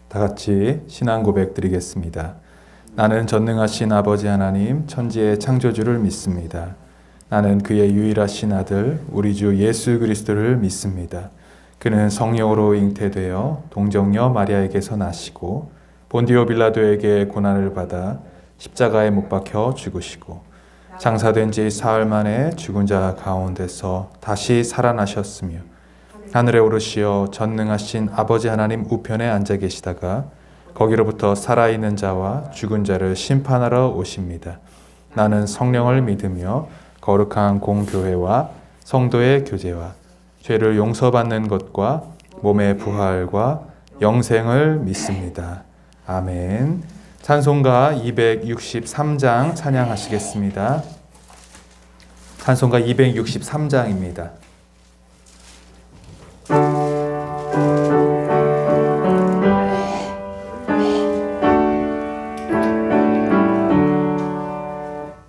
다 같이 신앙 고백 드리겠습니다. 나는 전능하신 아버지 하나님 천지의 창조주를 믿습니다. 나는 그의 유일하신 아들 우리 주 예수 그리스도를 믿습니다. 그는 성령으로 잉태되어 동정녀 마리아에게서 나시고 본디오 빌라도에게 고난을 받아 십자가에 못 박혀 죽으시고 장사된 지 사흘 만에 죽은 자 가운데서 다시 살아나셨으며 하늘에 오르시어 전능하신 아버지 하나님 우편에 앉아 계시다가 거기로부터 살아있는 자와 죽은 자를 심판하러 오십니다. 나는 성령을 믿으며 거룩한 공교회와 성도의 교제와 죄를 용서받는 것과 몸의 부활과 영생을 믿습니다. 아멘. 찬송가 263장 찬양하시겠습니다. 찬송가 263장입니다.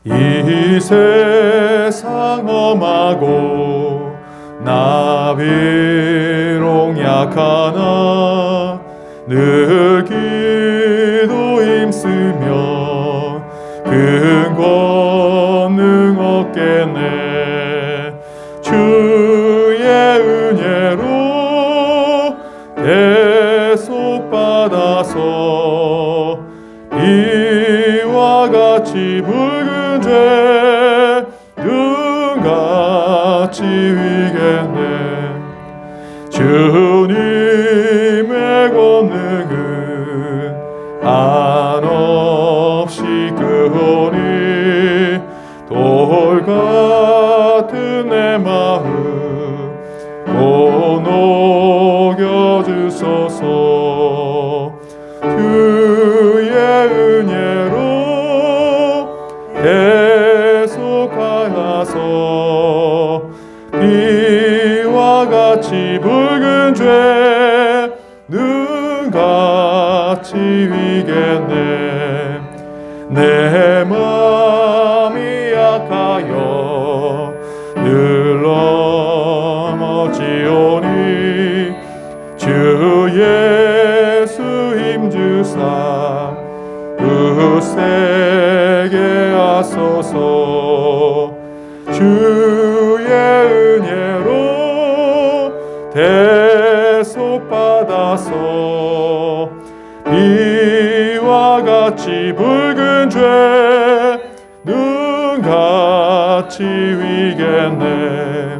이 세상 험하고 나 비록 약하나 늘 기도 힘쓰며 큰 권능 얻겠네. 주의 은혜로 계속 받아서 이와 같이 붉은 죄 눈같이 위겠네. 주님의 권능은 한없이 크오니 돌 같은 내 마음 곧 녹여주소서. 주의 은혜로 계속하여서 이와 같이 붉은 죄 눈같이 위겠네. 내 마음이 약하여 늘 넘어지오니 주 예수 힘주사 굳세게 하소서. 주의 은혜로 대속 받아서 이와 같이 붉은 죄 눈같이 위겠네.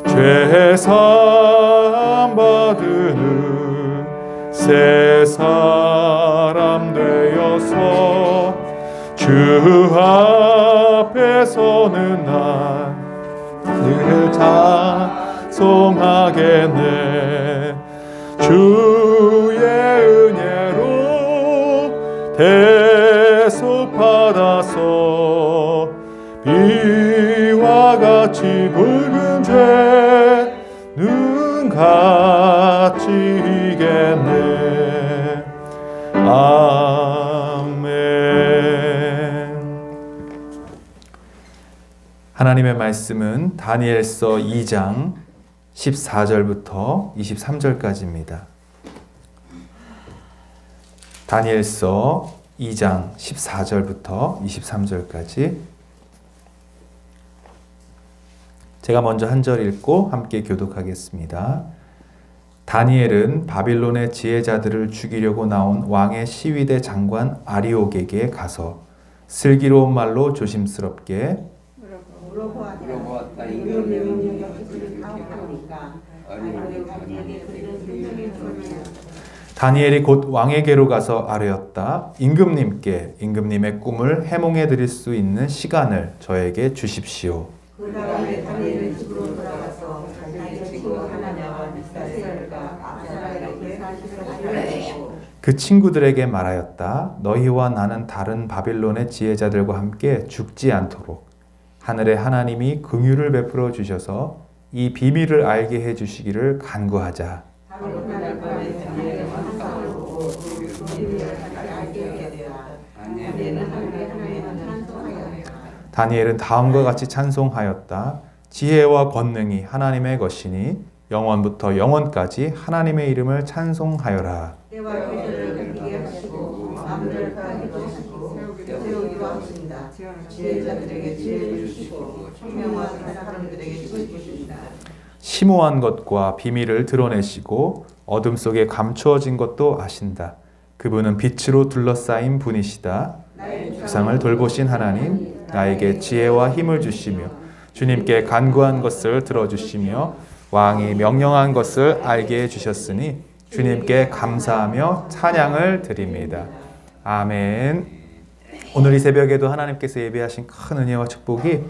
죄 사함 받으는 새 사람 되어서 주 앞에 서는 날 늘 찬송하겠네. 주의 은혜로 대속 받아서 비와 같이 붉은 죄 눈같이 이겠네. 아멘. 하나님의 말씀은 다니엘서 2장 14절부터 23절까지입니다. 다니엘서 2장 14절부터 23절까지 제가 먼저 한 절 읽고 함께 교독하겠습니다. 다니엘은 바빌론의 지혜자들을 죽이려고 나온 왕의 시위대 장관 아리옥에게 가서 슬기로운 말로 조심스럽게 물어보았다. 다니엘이 곧 왕에게로 가서 아뢰었다. 임금님의 꿈을 해몽해 드릴 수 있는 시간을 저에게 주십시오. 그 다음에 다니엘은 집으로 돌아가서 자기의 친구 하나냐와 미사엘과 압살에게 사실을 그 친구들에게 말하였다. 너희와 나는 다른 바빌론의 지혜자들과 함께 죽지 않도록 하늘의 하나님이 긍휼을 베풀어 주셔서 이 비밀을 알게 해 주시기를 간구하자. 다니엘은 다음과 같이 찬송하였다. 지혜와 권능이 하나님의 것이니 영원부터 영원까지 하나님의 이름을 찬송하여라. 때와 계절을 느끼게 하시고 마음을 편하게 하시고 세우기도 하십니다. 지혜자들에게 지혜를 주시고 총명한 사람들에게 주시십니다. 심오한 것과 비밀을 드러내시고 어둠 속에 감추어진 것도 아신다. 그분은 빛으로 둘러싸인 분이시다. 세상을 돌보신 하나님, 나에게 지혜와 힘을 주시며 주님께 간구한 것을 들어주시며 왕이 명령한 것을 알게 해주셨으니 주님께 감사하며 찬양을 드립니다. 아멘. 오늘 이 새벽에도 하나님께서 예비하신 큰 은혜와 축복이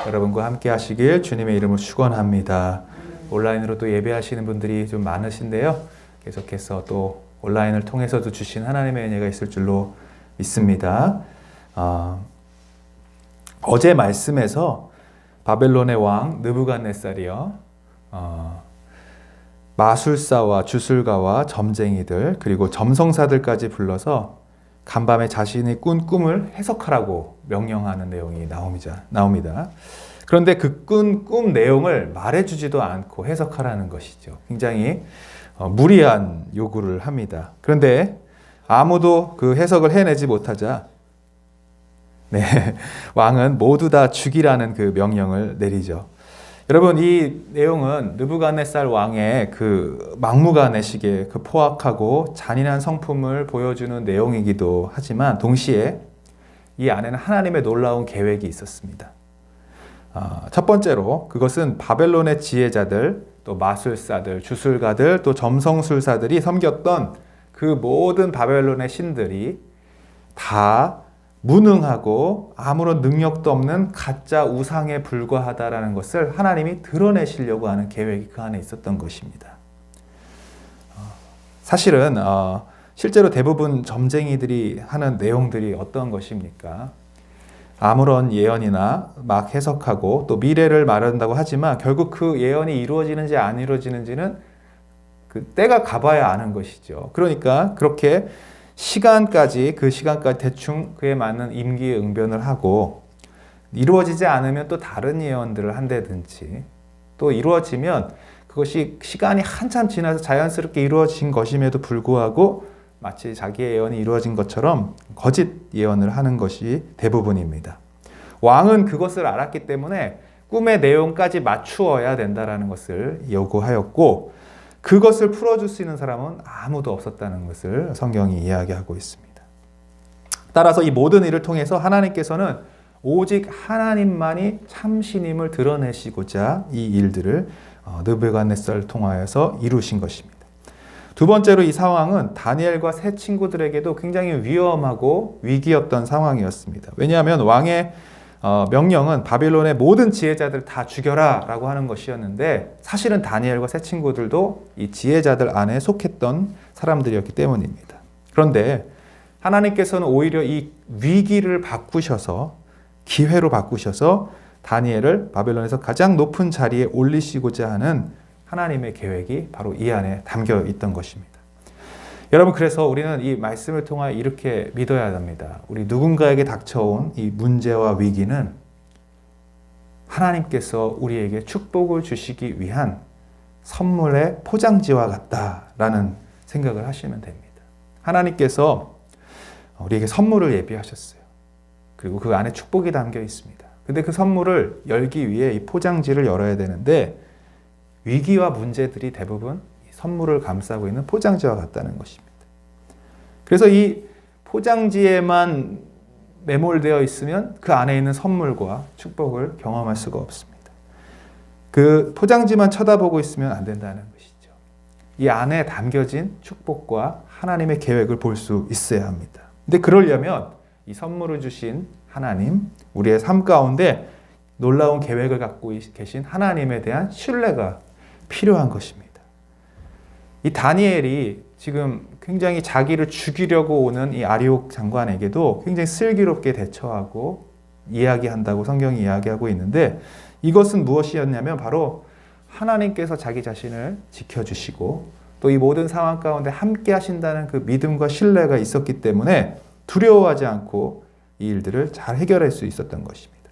여러분과 함께 하시길 주님의 이름으로 축원합니다. 온라인으로 또 예배하시는 분들이 좀 많으신데요. 계속해서 또 온라인을 통해서도 주신 하나님의 은혜가 있을 줄로 믿습니다. 어제 말씀에서 바벨론의 왕 느부갓네살이요, 마술사와 주술가와 점쟁이들 그리고 점성사들까지 불러서 간밤에 자신이 꾼 꿈을 해석하라고 명령하는 내용이 나옵니다. 그런데 그 꾼 꿈 내용을 말해주지도 않고 해석하라는 것이죠. 굉장히 무리한 요구를 합니다. 그런데 아무도 그 해석을 해내지 못하자 왕은 모두 다 죽이라는 그 명령을 내리죠. 여러분, 이 내용은 느부갓네살 왕의 그 막무가내식의 그 포악하고 잔인한 성품을 보여주는 내용이기도 하지만 동시에 이 안에는 하나님의 놀라운 계획이 있었습니다. 첫 번째로 그것은 바벨론의 지혜자들, 또 마술사들, 주술가들, 또 점성술사들이 섬겼던 그 모든 바벨론의 신들이 다 무능하고 아무런 능력도 없는 가짜 우상에 불과하다라는 것을 하나님이 드러내시려고 하는 계획이 그 안에 있었던 것입니다. 사실은 실제로 대부분 점쟁이들이 하는 내용들이 어떤 것입니까? 아무런 예언이나 막 해석하고 또 미래를 말한다고 하지만 결국 그 예언이 이루어지는지 안 이루어지는지는 그 때가 가봐야 아는 것이죠. 그러니까 그렇게 그 시간까지 대충 그에 맞는 임기응변을 하고 이루어지지 않으면 또 다른 예언들을 한다든지 또 이루어지면 그것이 시간이 한참 지나서 자연스럽게 이루어진 것임에도 불구하고 마치 자기의 예언이 이루어진 것처럼 거짓 예언을 하는 것이 대부분입니다. 왕은 그것을 알았기 때문에 꿈의 내용까지 맞추어야 된다는 것을 요구하였고 그것을 풀어줄 수 있는 사람은 아무도 없었다는 것을 성경이 이야기하고 있습니다. 따라서 이 모든 일을 통해서 하나님께서는 오직 하나님만이 참신임을 드러내시고자 이 일들을 느부갓네살을 통하여서 이루신 것입니다. 두 번째로 이 상황은 다니엘과 세 친구들에게도 굉장히 위험하고 위기였던 상황이었습니다. 왜냐하면 왕의 명령은 바빌론의 모든 지혜자들 다 죽여라 라고 하는 것이었는데 사실은 다니엘과 세 친구들도 이 지혜자들 안에 속했던 사람들이었기 때문입니다. 그런데 하나님께서는 오히려 이 위기를 바꾸셔서 기회로 바꾸셔서 다니엘을 바벨론에서 가장 높은 자리에 올리시고자 하는 하나님의 계획이 바로 이 안에 담겨 있던 것입니다. 여러분, 그래서 우리는 이 말씀을 통하여 이렇게 믿어야 합니다. 우리 누군가에게 닥쳐온 이 문제와 위기는 하나님께서 우리에게 축복을 주시기 위한 선물의 포장지와 같다라는 생각을 하시면 됩니다. 하나님께서 우리에게 선물을 예비하셨어요. 그리고 그 안에 축복이 담겨 있습니다. 근데 그 선물을 열기 위해 이 포장지를 열어야 되는데 위기와 문제들이 대부분 선물을 감싸고 있는 포장지와 같다는 것입니다. 그래서 이 포장지에만 매몰되어 있으면 그 안에 있는 선물과 축복을 경험할 수가 없습니다. 그 포장지만 쳐다보고 있으면 안 된다는 것이죠. 이 안에 담겨진 축복과 하나님의 계획을 볼 수 있어야 합니다. 근데 그러려면 이 선물을 주신 하나님, 우리의 삶 가운데 놀라운 계획을 갖고 계신 하나님에 대한 신뢰가 필요한 것입니다. 이 다니엘이 지금 굉장히 자기를 죽이려고 오는 이 아리옥 장관에게도 굉장히 슬기롭게 대처하고 이야기한다고 성경이 이야기하고 있는데 이것은 무엇이었냐면 바로 하나님께서 자기 자신을 지켜주시고 또 이 모든 상황 가운데 함께 하신다는 그 믿음과 신뢰가 있었기 때문에 두려워하지 않고 이 일들을 잘 해결할 수 있었던 것입니다.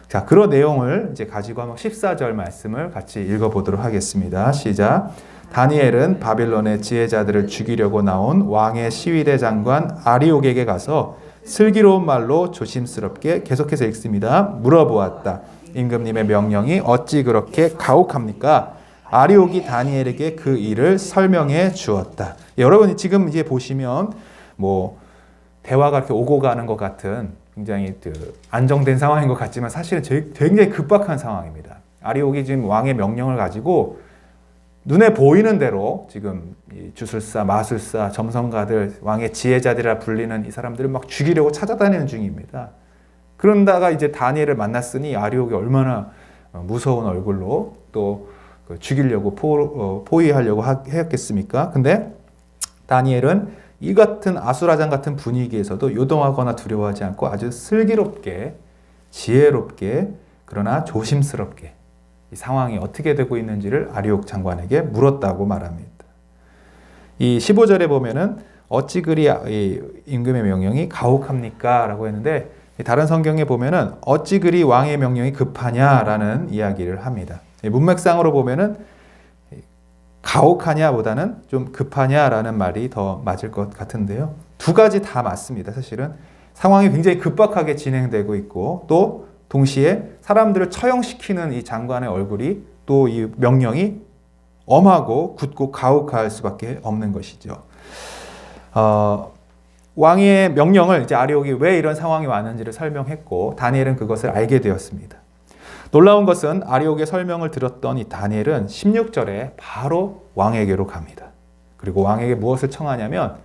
자, 그런 내용을 이제 가지고 한번 14절 말씀을 같이 읽어보도록 하겠습니다. 시작. 다니엘은 바빌론의 지혜자들을 죽이려고 나온 왕의 시위대 장관 아리옥에게 가서 슬기로운 말로 조심스럽게 계속해서 읽습니다. 물어보았다. 임금님의 명령이 어찌 그렇게 가혹합니까? 아리옥이 다니엘에게 그 일을 설명해 주었다. 여러분이 지금 이제 보시면 뭐 대화가 이렇게 오고 가는 것 같은 굉장히 안정된 상황인 것 같지만 사실은 굉장히 급박한 상황입니다. 아리옥이 지금 왕의 명령을 가지고 눈에 보이는 대로 지금 이 주술사, 마술사, 점성가들, 왕의 지혜자들이라 불리는 이 사람들을 막 죽이려고 찾아다니는 중입니다. 그런다가 이제 다니엘을 만났으니 아리옥이 얼마나 무서운 얼굴로 또 죽이려고 포위하려고 했겠습니까? 근데 다니엘은 이 같은 아수라장 같은 분위기에서도 요동하거나 두려워하지 않고 아주 슬기롭게, 지혜롭게, 그러나 조심스럽게 이 상황이 어떻게 되고 있는지를 아리옥 장관에게 물었다고 말합니다. 이 15절에 보면은 어찌 그리 임금의 명령이 가혹합니까? 라고 했는데 다른 성경에 보면은 어찌 그리 왕의 명령이 급하냐라는 이야기를 합니다. 문맥상으로 보면은 가혹하냐보다는 좀 급하냐라는 말이 더 맞을 것 같은데요. 두 가지 다 맞습니다. 사실은 상황이 굉장히 급박하게 진행되고 있고 또 동시에 사람들을 처형시키는 이 장관의 얼굴이 또 이 명령이 엄하고 굳고 가혹할 수밖에 없는 것이죠. 왕의 명령을 이제 아리옥이 왜 이런 상황이 왔는지를 설명했고 다니엘은 그것을 알게 되었습니다. 놀라운 것은 아리옥의 설명을 들었던 이 다니엘은 16절에 바로 왕에게로 갑니다. 그리고 왕에게 무엇을 청하냐면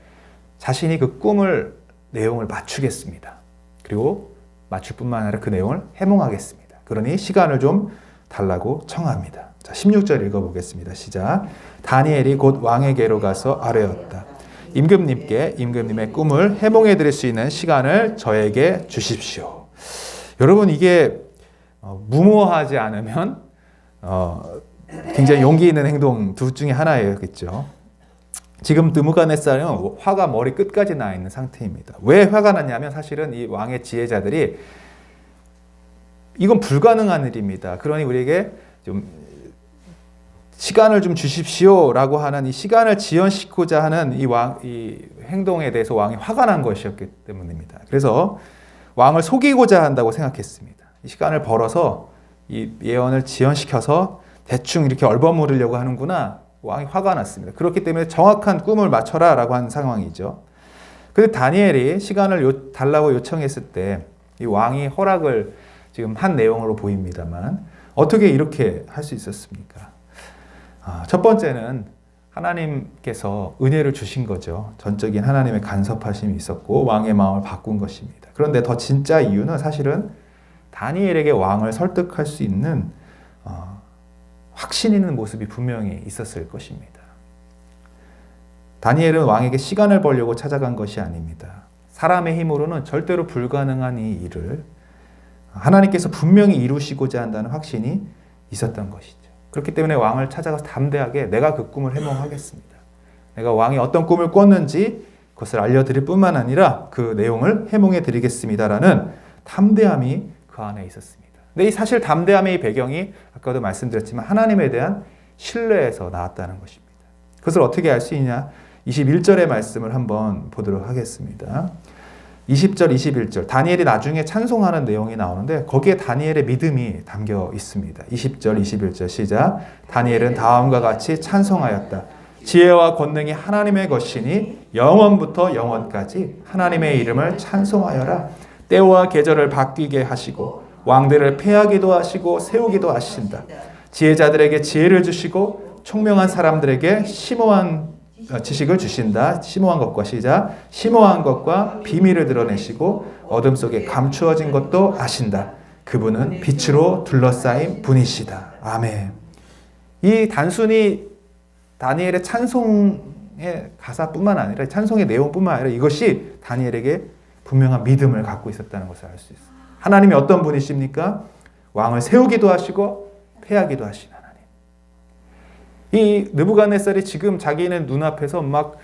자신이 그 꿈을 내용을 맞추겠습니다. 그리고 맞출 뿐만 아니라 그 내용을 해몽하겠습니다. 그러니 시간을 좀 달라고 청합니다. 자, 16절 읽어보겠습니다. 시작. 다니엘이 곧 왕에게로 가서 아뢰었다. 임금님께 임금님의 꿈을 해몽해 드릴 수 있는 시간을 저에게 주십시오. 여러분 이게 무모하지 않으면 굉장히 용기 있는 행동 둘 중에 하나였겠죠. 지금 느부갓네살은 화가 머리 끝까지 나 있는 상태입니다. 왜 화가 났냐면 사실은 이 왕의 지혜자들이 이건 불가능한 일입니다. 그러니 우리에게 좀 시간을 좀 주십시오라고 하는 이 시간을 지연시키고자 하는 이 행동에 대해서 왕이 화가 난 것이었기 때문입니다. 그래서 왕을 속이고자 한다고 생각했습니다. 이 시간을 벌어서 이 예언을 지연시켜서 대충 이렇게 얼버무리려고 하는구나. 왕이 화가 났습니다. 그렇기 때문에 정확한 꿈을 맞춰라 라고 한 상황이죠. 그런데 다니엘이 시간을 달라고 요청했을 때 이 왕이 허락을 지금 한 내용으로 보입니다만 어떻게 이렇게 할 수 있었습니까? 첫 번째는 하나님께서 은혜를 주신 거죠. 전적인 하나님의 간섭하심이 있었고 왕의 마음을 바꾼 것입니다. 그런데 더 진짜 이유는 사실은 다니엘에게 왕을 설득할 수 있는 확신 있는 모습이 분명히 있었을 것입니다. 다니엘은 왕에게 시간을 벌려고 찾아간 것이 아닙니다. 사람의 힘으로는 절대로 불가능한 이 일을 하나님께서 분명히 이루시고자 한다는 확신이 있었던 것이죠. 그렇기 때문에 왕을 찾아가서 담대하게 내가 그 꿈을 해몽하겠습니다. 내가 왕이 어떤 꿈을 꿨는지 그것을 알려드릴 뿐만 아니라 그 내용을 해몽해 드리겠습니다라는 담대함이 그 안에 있었습니다. 근데 이 사실 담대함의 배경이 아까도 말씀드렸지만 하나님에 대한 신뢰에서 나왔다는 것입니다. 그것을 어떻게 알 수 있냐? 21절의 말씀을 한번 보도록 하겠습니다. 20절, 21절 다니엘이 나중에 찬송하는 내용이 나오는데 거기에 다니엘의 믿음이 담겨 있습니다. 20절, 21절 시작. 다니엘은 다음과 같이 찬송하였다. 지혜와 권능이 하나님의 것이니 영원부터 영원까지 하나님의 이름을 찬송하여라. 때와 계절을 바뀌게 하시고 왕들을 패하기도 하시고 세우기도 하신다. 지혜자들에게 지혜를 주시고 총명한 사람들에게 심오한 지식을 주신다. 심오한 것과 시작. 심오한 것과 비밀을 드러내시고 어둠 속에 감추어진 것도 아신다. 그분은 빛으로 둘러싸인 분이시다. 아멘. 이 단순히 다니엘의 찬송의 가사뿐만 아니라 찬송의 내용뿐만 아니라 이것이 다니엘에게 분명한 믿음을 갖고 있었다는 것을 알 수 있습니다. 하나님이 어떤 분이십니까? 왕을 세우기도 하시고 패하기도 하신 하나님. 이 느부갓네살이 지금 자기는 눈앞에서 막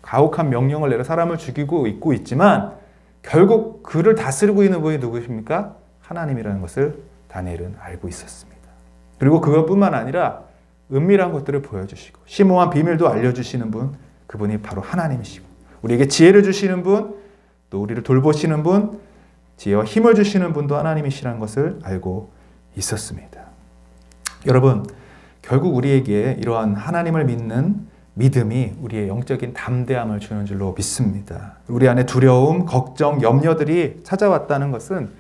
가혹한 명령을 내려 사람을 죽이고 있지만 결국 그를 다스리고 있는 분이 누구십니까? 하나님이라는 것을 다니엘은 알고 있었습니다. 그리고 그것뿐만 아니라 은밀한 것들을 보여주시고 심오한 비밀도 알려주시는 분, 그분이 바로 하나님이시고 우리에게 지혜를 주시는 분, 또 우리를 돌보시는 분, 지혜와 힘을 주시는 분도 하나님이시라는 것을 알고 있었습니다. 여러분, 결국 우리에게 이러한 하나님을 믿는 믿음이 우리의 영적인 담대함을 주는 줄로 믿습니다. 우리 안에 두려움, 걱정, 염려들이 찾아왔다는 것은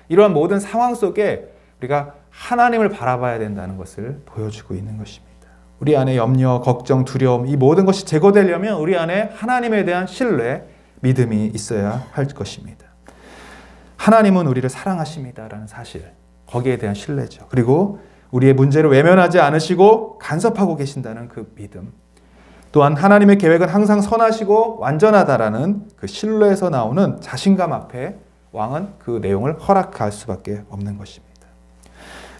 이러한 모든 상황 속에 우리가 하나님을 바라봐야 된다는 것을 보여주고 있는 것입니다. 우리 안에 염려, 걱정, 두려움, 이 모든 것이 제거되려면 우리 안에 하나님에 대한 신뢰, 믿음이 있어야 할 것입니다. 하나님은 우리를 사랑하십니다라는 사실, 거기에 대한 신뢰죠. 그리고 우리의 문제를 외면하지 않으시고 간섭하고 계신다는 그 믿음, 또한 하나님의 계획은 항상 선하시고 완전하다라는 그 신뢰에서 나오는 자신감 앞에 왕은 그 내용을 허락할 수밖에 없는 것입니다.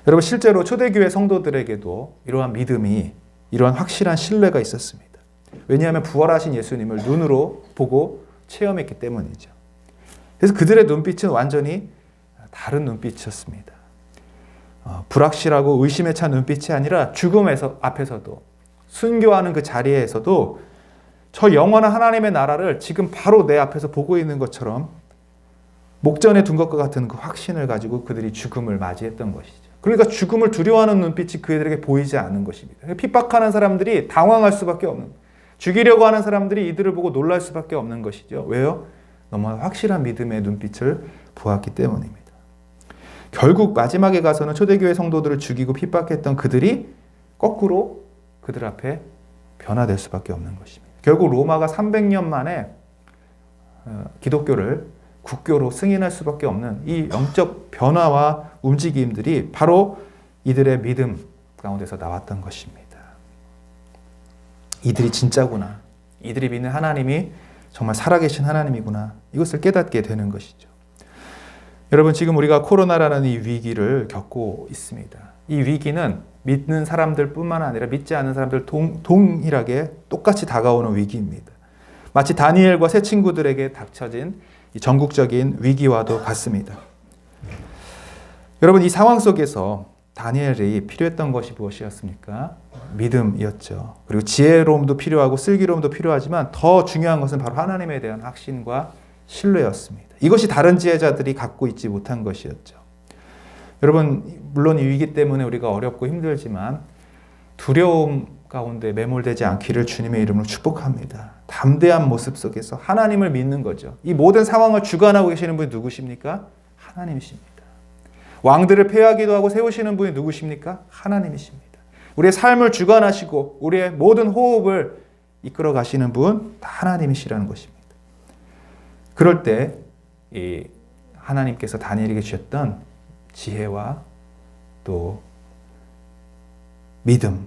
여러분, 실제로 초대교회 성도들에게도 이러한 믿음이, 이러한 확실한 신뢰가 있었습니다. 왜냐하면 부활하신 예수님을 눈으로 보고 체험했기 때문이죠. 그래서 그들의 눈빛은 완전히 다른 눈빛이었습니다. 불확실하고 의심에 찬 눈빛이 아니라 죽음에서 앞에서도, 순교하는 그 자리에서도 저 영원한 하나님의 나라를 지금 바로 내 앞에서 보고 있는 것처럼 목전에 둔 것과 같은 그 확신을 가지고 그들이 죽음을 맞이했던 것이죠. 그러니까 죽음을 두려워하는 눈빛이 그들에게 보이지 않는 것입니다. 핍박하는 사람들이 당황할 수밖에 없는, 죽이려고 하는 사람들이 이들을 보고 놀랄 수밖에 없는 것이죠. 왜요? 너무 확실한 믿음의 눈빛을 보았기 때문입니다. 결국 마지막에 가서는 초대교회 성도들을 죽이고 핍박했던 그들이 거꾸로 그들 앞에 변화될 수밖에 없는 것입니다. 결국 로마가 300년 만에 기독교를 국교로 승인할 수밖에 없는 이 영적 변화와 움직임들이 바로 이들의 믿음 가운데서 나왔던 것입니다. 이들이 진짜구나. 이들이 믿는 하나님이 정말 살아계신 하나님이구나. 이것을 깨닫게 되는 것이죠. 여러분, 지금 우리가 코로나라는 이 위기를 겪고 있습니다. 이 위기는 믿는 사람들 뿐만 아니라 믿지 않는 사람들 동일하게 똑같이 다가오는 위기입니다. 마치 다니엘과 세 친구들에게 닥쳐진 이 전국적인 위기와도 같습니다. 여러분, 이 상황 속에서 다니엘이 필요했던 것이 무엇이었습니까? 믿음이었죠. 그리고 지혜로움도 필요하고 슬기로움도 필요하지만 더 중요한 것은 바로 하나님에 대한 확신과 신뢰였습니다. 이것이 다른 지혜자들이 갖고 있지 못한 것이었죠. 여러분, 물론 이 위기 때문에 우리가 어렵고 힘들지만 두려움 가운데 매몰되지 않기를 주님의 이름으로 축복합니다. 담대한 모습 속에서 하나님을 믿는 거죠. 이 모든 상황을 주관하고 계시는 분이 누구십니까? 하나님이십니다. 왕들을 폐하기도 하고 세우시는 분이 누구십니까? 하나님이십니다. 우리의 삶을 주관하시고 우리의 모든 호흡을 이끌어 가시는 분, 다 하나님이시라는 것입니다. 그럴 때 이 하나님께서 다니엘에게 주셨던 지혜와 또 믿음,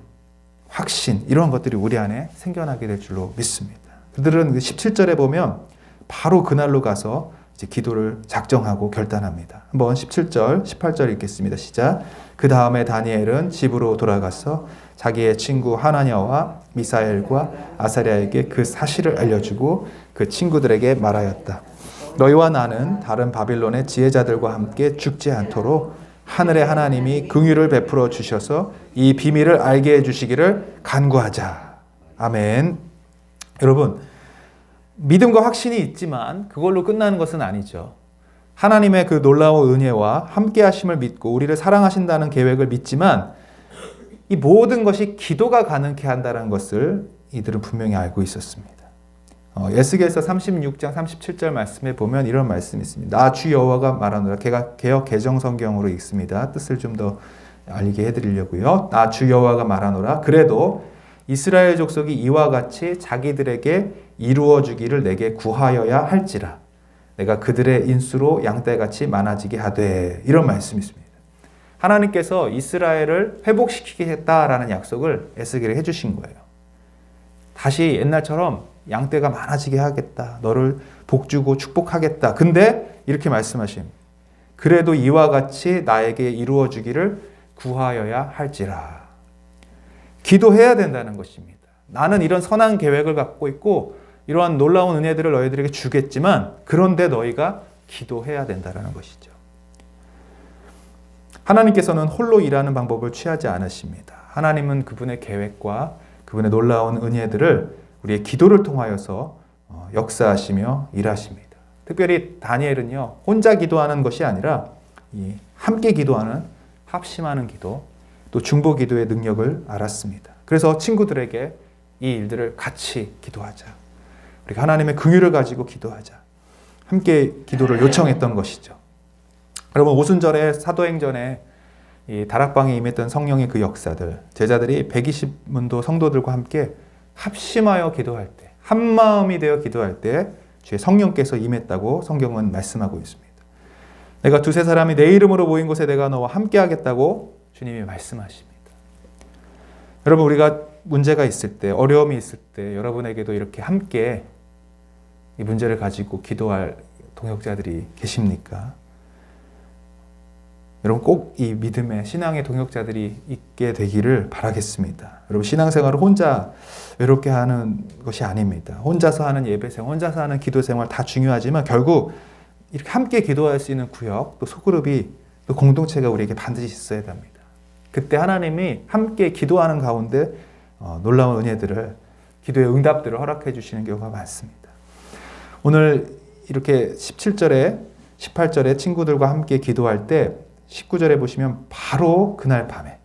확신, 이런 것들이 우리 안에 생겨나게 될 줄로 믿습니다. 그들은 17절에 보면 바로 그날로 가서 이제 기도를 작정하고 결단합니다. 한번 17절, 18절 읽겠습니다. 시작. 그 다음에 다니엘은 집으로 돌아가서 자기의 친구 하나냐와 미사엘과 아사랴에게 그 사실을 알려주고 그 친구들에게 말하였다. 너희와 나는 다른 바빌론의 지혜자들과 함께 죽지 않도록 하늘의 하나님이 긍휼을 베풀어 주셔서 이 비밀을 알게 해주시기를 간구하자. 아멘. 여러분, 믿음과 확신이 있지만 그걸로 끝나는 것은 아니죠. 하나님의 그 놀라운 은혜와 함께 하심을 믿고 우리를 사랑하신다는 계획을 믿지만 이 모든 것이 기도가 가능케 한다는 것을 이들은 분명히 알고 있었습니다. 에스겔서 36장 37절 말씀에 보면 이런 말씀이 있습니다. 나 주 여호와가 말하노라. 개역 개정 성경으로 읽습니다. 뜻을 좀 더 알게 해드리려고요. 나 주 여호와가 말하노라. 그래도 이스라엘 족속이 이와 같이 자기들에게 이루어 주기를 내게 구하여야 할지라. 내가 그들의 인수로 양떼같이 많아지게 하되. 이런 말씀이 있습니다. 하나님께서 이스라엘을 회복시키겠다라는 약속을 에스겔에 해주신 거예요. 다시 옛날처럼 양떼가 많아지게 하겠다. 너를 복주고 축복하겠다. 근데 이렇게 말씀하십니다. 그래도 이와 같이 나에게 이루어 주기를 구하여야 할지라. 기도해야 된다는 것입니다. 나는 이런 선한 계획을 갖고 있고 이러한 놀라운 은혜들을 너희들에게 주겠지만 그런데 너희가 기도해야 된다는 것이죠. 하나님께서는 홀로 일하는 방법을 취하지 않으십니다. 하나님은 그분의 계획과 그분의 놀라운 은혜들을 우리의 기도를 통하여서 역사하시며 일하십니다. 특별히 다니엘은요, 혼자 기도하는 것이 아니라 함께 기도하는, 합심하는 기도, 또 중보 기도의 능력을 알았습니다. 그래서 친구들에게 이 일들을 같이 기도하자, 우리가 하나님의 긍휼을 가지고 기도하자, 함께 기도를 요청했던 것이죠. 여러분, 오순절에 사도행전에 이 다락방에 임했던 성령의 그 역사들, 제자들이 120문도 성도들과 함께 합심하여 기도할 때, 한마음이 되어 기도할 때 주의 성령께서 임했다고 성경은 말씀하고 있습니다. 내가 두세 사람이 내 이름으로 모인 곳에 내가 너와 함께 하겠다고 주님이 말씀하십니다. 여러분, 우리가 문제가 있을 때, 어려움이 있을 때 여러분에게도 이렇게 함께 이 문제를 가지고 기도할 동역자들이 계십니까? 여러분, 꼭 이 믿음의 신앙의 동역자들이 있게 되기를 바라겠습니다. 여러분, 신앙생활을 혼자 외롭게 하는 것이 아닙니다. 혼자서 하는 예배생활, 혼자서 하는 기도생활 다 중요하지만 결국 이렇게 함께 기도할 수 있는 구역, 또 소그룹이, 또 공동체가 우리에게 반드시 있어야 됩니다. 그때 하나님이 함께 기도하는 가운데 놀라운 은혜들을, 기도의 응답들을 허락해 주시는 경우가 많습니다. 오늘 이렇게 17절에 18절에 친구들과 함께 기도할 때 19절에 보시면 바로 그날 밤에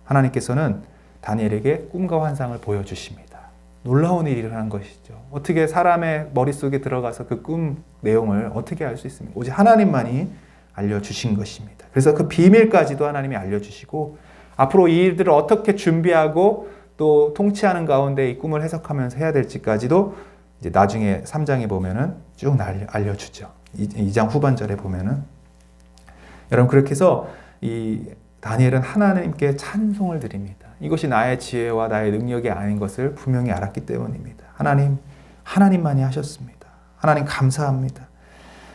하나님께서는 다니엘에게 꿈과 환상을 보여주십니다. 놀라운 일이 일어난 것이죠. 어떻게 사람의 머릿속에 들어가서 그 꿈 내용을 어떻게 알 수 있습니까? 오직 하나님만이 알려주신 것입니다. 그래서 그 비밀까지도 하나님이 알려주시고 앞으로 이 일들을 어떻게 준비하고 또 통치하는 가운데 이 꿈을 해석하면서 해야 될지까지도 이제 나중에 3장에 보면은 쭉 알려주죠. 2장 후반절에 보면은 여러분, 그렇게 해서 이 다니엘은 하나님께 찬송을 드립니다. 이것이 나의 지혜와 나의 능력이 아닌 것을 분명히 알았기 때문입니다. 하나님만이 하셨습니다. 하나님 감사합니다.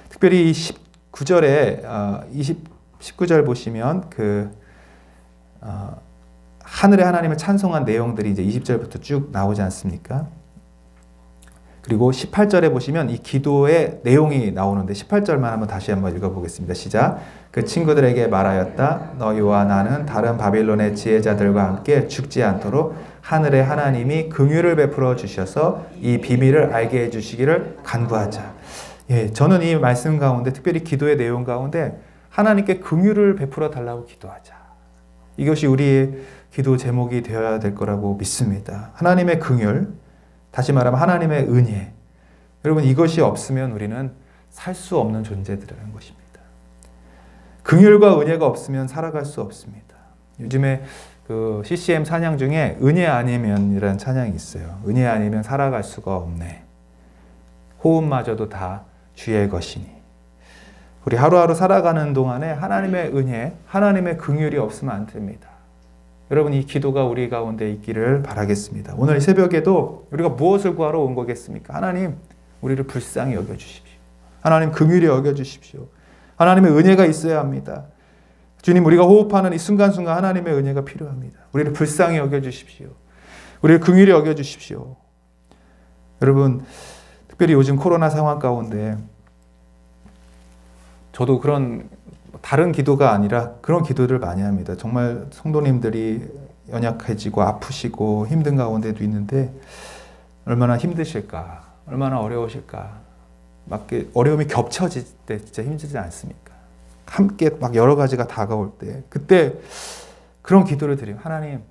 특별히 19절에 19절 보시면 하늘의 하나님을 찬송한 내용들이 이제 20절부터 쭉 나오지 않습니까? 그리고 18절에 보시면 이 기도의 내용이 나오는데 18절만 한번 다시 한번 읽어보겠습니다. 시작. 그 친구들에게 말하였다. 너희와 나는 다른 바빌론의 지혜자들과 함께 죽지 않도록 하늘의 하나님이 긍휼을 베풀어 주셔서 이 비밀을 알게 해주시기를 간구하자. 예, 저는 이 말씀 가운데, 특별히 기도의 내용 가운데 하나님께 긍휼을 베풀어 달라고 기도하자, 이것이 우리의 기도 제목이 되어야 될 거라고 믿습니다. 하나님의 긍휼, 다시 말하면 하나님의 은혜. 여러분, 이것이 없으면 우리는 살 수 없는 존재들이라는 것입니다. 긍휼과 은혜가 없으면 살아갈 수 없습니다. 요즘에 그 CCM 찬양 중에 은혜 아니면이라는 찬양이 있어요. 은혜 아니면 살아갈 수가 없네. 호흡마저도 다 주의 것이니. 우리 하루하루 살아가는 동안에 하나님의 은혜, 하나님의 긍휼이 없으면 안 됩니다. 여러분, 이 기도가 우리 가운데 있기를 바라겠습니다. 오늘 새벽에도 우리가 무엇을 구하러 온 거겠습니까? 하나님, 우리를 불쌍히 여겨주십시오. 하나님, 긍휼히 여겨주십시오. 하나님의 은혜가 있어야 합니다. 주님, 우리가 호흡하는 이 순간순간 하나님의 은혜가 필요합니다. 우리를 불쌍히 여겨주십시오. 우리를 긍휼히 여겨주십시오. 여러분, 특별히 요즘 코로나 상황 가운데 저도 그런 다른 기도가 아니라 그런 기도를 많이 합니다. 정말 성도님들이 연약해지고 아프시고 힘든 가운데도 있는데 얼마나 힘드실까, 얼마나 어려우실까. 막 어려움이 겹쳐질 때 진짜 힘들지 않습니까? 함께 막 여러 가지가 다가올 때, 그때 그런 기도를 드리면 하나님,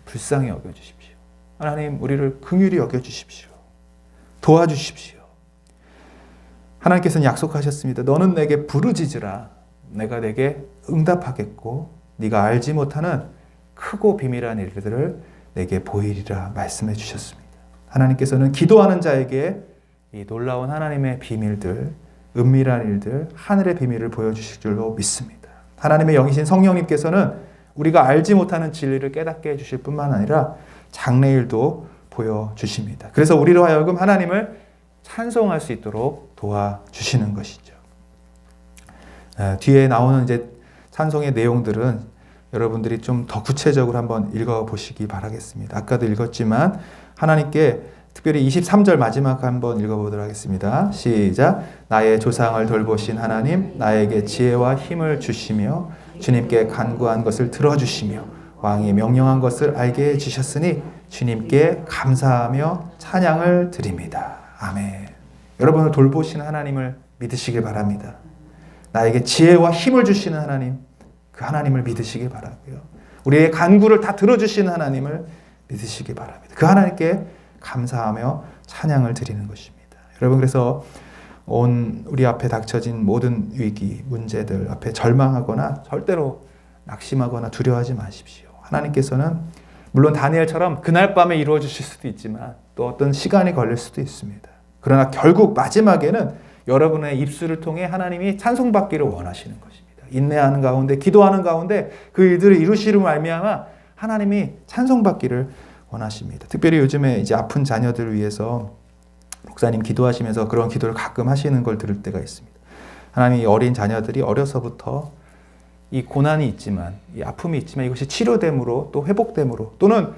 불쌍히 여겨주십시오. 하나님, 우리를 긍휼히 여겨주십시오. 도와주십시오. 하나님께서는 약속하셨습니다. 너는 내게 부르짖으라. 내가 내게 응답하겠고 네가 알지 못하는 크고 비밀한 일들을 내게 보이리라 말씀해 주셨습니다. 하나님께서는 기도하는 자에게 이 놀라운 하나님의 비밀들, 은밀한 일들, 하늘의 비밀을 보여주실 줄로 믿습니다. 하나님의 영이신 성령님께서는 우리가 알지 못하는 진리를 깨닫게 해주실 뿐만 아니라 장래일도 보여주십니다. 그래서 우리로 하여금 하나님을 찬송할 수 있도록 도와주시는 것이죠. 뒤에 나오는 이제 찬송의 내용들은 여러분들이 좀 더 구체적으로 한번 읽어보시기 바라겠습니다. 아까도 읽었지만 하나님께 특별히 23절 마지막 한번 읽어보도록 하겠습니다. 시작. 나의 조상을 돌보신 하나님, 나에게 지혜와 힘을 주시며 주님께 간구한 것을 들어주시며 왕이 명령한 것을 알게 해주셨으니 주님께 감사하며 찬양을 드립니다. 아멘. 여러분을 돌보시는 하나님을 믿으시길 바랍니다. 나에게 지혜와 힘을 주시는 하나님, 그 하나님을 믿으시길 바라고요. 우리의 간구를 다 들어주시는 하나님을 믿으시길 바랍니다. 그 하나님께 감사하며 찬양을 드리는 것입니다. 여러분, 그래서 우리 앞에 닥쳐진 모든 위기, 문제들 앞에 절망하거나 절대로 낙심하거나 두려워하지 마십시오. 하나님께서는 물론 다니엘처럼 그날 밤에 이루어 주실 수도 있지만 또 어떤 시간이 걸릴 수도 있습니다. 그러나 결국 마지막에는 여러분의 입술을 통해 하나님이 찬송받기를 원하시는 것입니다. 인내하는 가운데, 기도하는 가운데 그 일들을 이루시로 말미암아 하나님이 찬송받기를 원하십니다. 특별히 요즘에 이제 아픈 자녀들을 위해서 목사님 기도하시면서 그런 기도를 가끔 하시는 걸 들을 때가 있습니다. 하나님, 이 어린 자녀들이 어려서부터 이 고난이 있지만, 이 아픔이 있지만 이것이 치료됨으로 또 회복됨으로 또는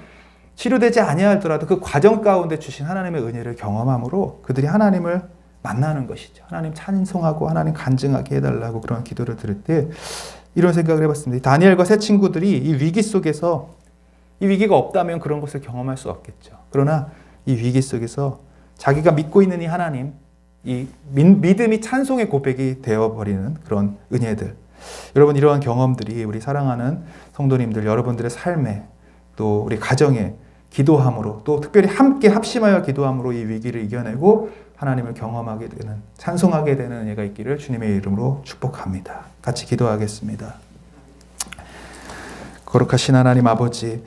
치료되지 아니하더라도 그 과정 가운데 주신 하나님의 은혜를 경험함으로 그들이 하나님을 만나는 것이죠. 하나님 찬송하고 하나님 간증하게 해달라고 그런 기도를 들을 때 이런 생각을 해봤습니다. 다니엘과 세 친구들이 이 위기 속에서, 이 위기가 없다면 그런 것을 경험할 수 없겠죠. 그러나 이 위기 속에서 자기가 믿고 있는 이 하나님, 이 믿음이 찬송의 고백이 되어버리는 그런 은혜들, 여러분, 이러한 경험들이 우리 사랑하는 성도님들 여러분들의 삶에 또 우리 가정에 기도함으로 또 특별히 함께 합심하여 기도함으로 이 위기를 이겨내고 하나님을 경험하게 되는, 찬송하게 되는 은혜가 있기를 주님의 이름으로 축복합니다. 같이 기도하겠습니다. 거룩하신 하나님 아버지,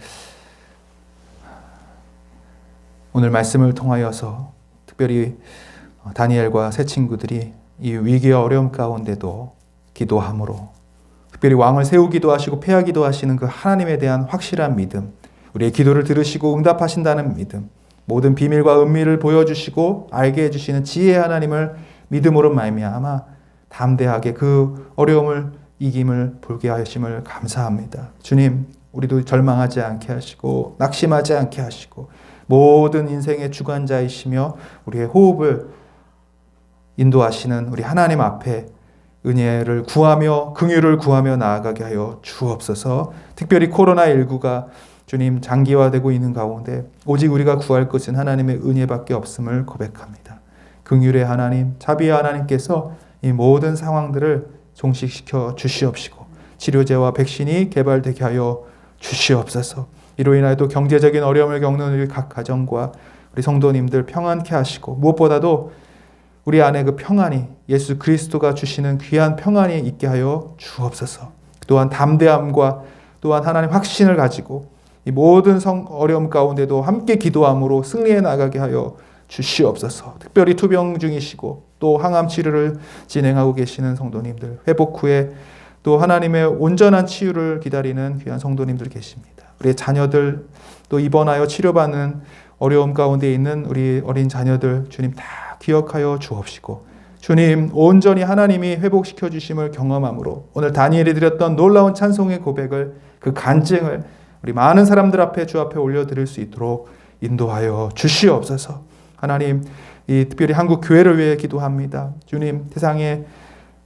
오늘 말씀을 통하여서 특별히 다니엘과 세 친구들이 이 위기와 어려움 가운데도 기도함으로 특별히 왕을 세우기도 하시고 패하기도 하시는 그 하나님에 대한 확실한 믿음, 우리의 기도를 들으시고 응답하신다는 믿음, 모든 비밀과 은밀을 보여주시고 알게 해주시는 지혜의 하나님을 믿음으로 말미암아 담대하게 그 어려움을 이김을 볼게 하심을 감사합니다. 주님, 우리도 절망하지 않게 하시고 낙심하지 않게 하시고 모든 인생의 주관자이시며 우리의 호흡을 인도하시는 우리 하나님 앞에 은혜를 구하며 긍휼을 구하며 나아가게 하여 주옵소서. 특별히 코로나19가 주님 장기화되고 있는 가운데 오직 우리가 구할 것은 하나님의 은혜밖에 없음을 고백합니다. 긍휼의 하나님, 자비의 하나님께서 이 모든 상황들을 종식시켜 주시옵시고 치료제와 백신이 개발되게 하여 주시옵소서. 이로 인하여 경제적인 어려움을 겪는 우리 각 가정과 우리 성도님들 평안케 하시고 무엇보다도 우리 안에 그 평안이 예수 그리스도가 주시는 귀한 평안이 있게 하여 주옵소서. 또한 담대함과 또한 하나님 확신을 가지고 이 모든 어려움 가운데도 함께 기도함으로 승리해 나가게 하여 주시옵소서. 특별히 투병 중이시고 또 항암 치료를 진행하고 계시는 성도님들, 회복 후에 또 하나님의 온전한 치유를 기다리는 귀한 성도님들 계십니다. 우리 자녀들 또 입원하여 치료받는 어려움 가운데 있는 우리 어린 자녀들 주님 다 기억하여 주옵시고 주님 온전히 하나님이 회복시켜 주심을 경험함으로 오늘 다니엘이 드렸던 놀라운 찬송의 고백을 그 간증을 우리 많은 사람들 앞에 주 앞에 올려드릴 수 있도록 인도하여 주시옵소서. 하나님, 이 특별히 한국 교회를 위해 기도합니다. 주님, 세상에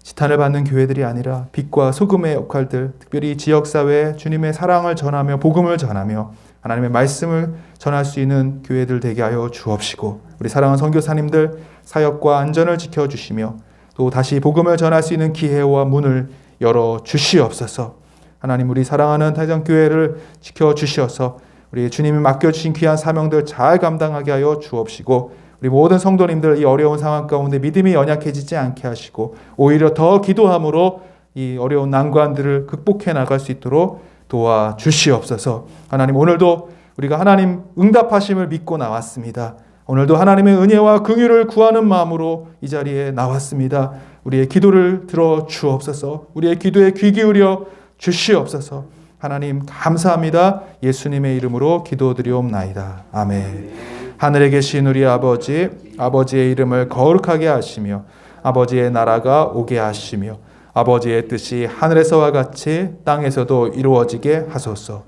지탄을 받는 교회들이 아니라 빛과 소금의 역할들, 특별히 지역사회에 주님의 사랑을 전하며 복음을 전하며 하나님의 말씀을 전할 수 있는 교회들 되게 하여 주옵시고 우리 사랑하는 선교사님들 사역과 안전을 지켜주시며 또 다시 복음을 전할 수 있는 기회와 문을 열어 주시옵소서. 하나님, 우리 사랑하는 태정교회를 지켜주셔서 우리 주님이 맡겨주신 귀한 사명들 잘 감당하게 하여 주옵시고 우리 모든 성도님들 이 어려운 상황 가운데 믿음이 연약해지지 않게 하시고 오히려 더 기도함으로 이 어려운 난관들을 극복해 나갈 수 있도록 도와주시옵소서. 하나님, 오늘도 우리가 하나님 응답하심을 믿고 나왔습니다. 오늘도 하나님의 은혜와 긍휼을 구하는 마음으로 이 자리에 나왔습니다. 우리의 기도를 들어 주옵소서. 우리의 기도에 귀 기울여 주시옵소서. 하나님 감사합니다. 예수님의 이름으로 기도드리옵나이다. 아멘. 하늘에 계신 우리 아버지, 아버지의 이름을 거룩하게 하시며 아버지의 나라가 오게 하시며 아버지의 뜻이 하늘에서와 같이 땅에서도 이루어지게 하소서.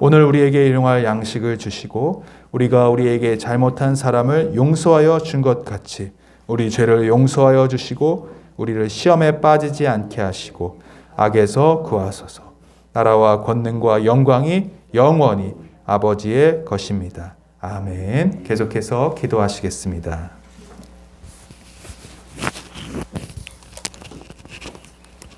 오늘 우리에게 일용할 양식을 주시고 우리가 우리에게 잘못한 사람을 용서하여 준 것 같이 우리 죄를 용서하여 주시고 우리를 시험에 빠지지 않게 하시고 악에서 구하소서. 나라와 권능과 영광이 영원히 아버지의 것입니다. 아멘. 계속해서 기도하시겠습니다.